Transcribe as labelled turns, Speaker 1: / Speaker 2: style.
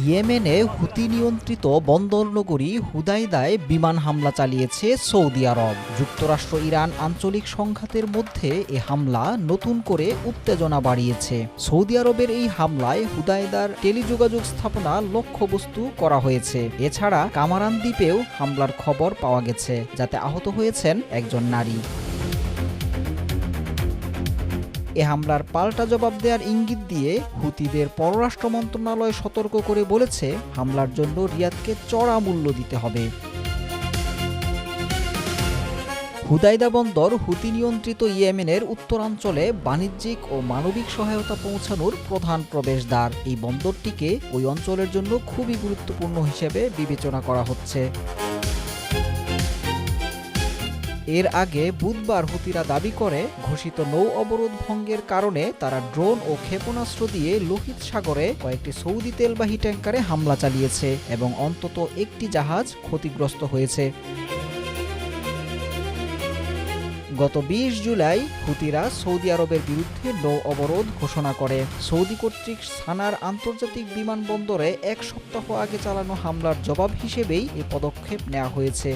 Speaker 1: ইয়েমেনে হুতি নিয়ন্ত্রিত বন্দরনগরী হুদাইদায় বিমান হামলা চালিয়েছে সৌদি আরব। যুক্তরাষ্ট্র ইরান আঞ্চলিক সংঘাতের মধ্যে এ হামলা নতুন করে উত্তেজনা বাড়িয়েছে। সৌদি আরবের এই হামলায় হুদাইদার টেলিযোগাযোগ স্থাপনা লক্ষ্যবস্তু করা হয়েছে। এছাড়া কামারান দ্বীপেও হামলার খবর পাওয়া গেছে, যাতে আহত হয়েছেন একজন নারী। এ হামলার পাল্টা জবাব দেওয়ার ইঙ্গিত দিয়ে হুতিদের পররাষ্ট্র মন্ত্রণালয় সতর্ক করে বলেছে, হামলার জন্য রিয়াদকে চড়া মূল্য দিতে হবে। হুদাইদা বন্দর হুতি নিয়ন্ত্রিত ইয়েমেনের উত্তরাঞ্চলে বাণিজ্যিক ও মানবিক সহায়তা পৌঁছানোর প্রধান প্রবেশদ্বার। এই বন্দরটিকে ওই অঞ্চলের জন্য খুবই গুরুত্বপূর্ণ হিসেবে বিবেচনা করা হচ্ছে। এর আগে বুধবার হুতিরা দাবি করে, ঘোষিত নৌ অবরোধ ভঙ্গের কারণে তারা ড্রোন ও ক্ষেপণাস্ত্র দিয়ে লোহিত সাগরে কয়েকটি সৌদি তেলবাহী ট্যাঙ্কারে হামলা চালিয়েছে এবং অন্তত একটি জাহাজ ক্ষতিগ্রস্ত হয়েছে। গত ২০ জুলাই হুতিরা সৌদি আরবের বিরুদ্ধে নৌ অবরোধ ঘোষণা করে। সৌদি কর্তৃক সানার আন্তর্জাতিক বিমানবন্দরে ১ সপ্তাহ আগে চালানো হামলার জবাব হিসেবেই এ পদক্ষেপ নেওয়া হয়েছে।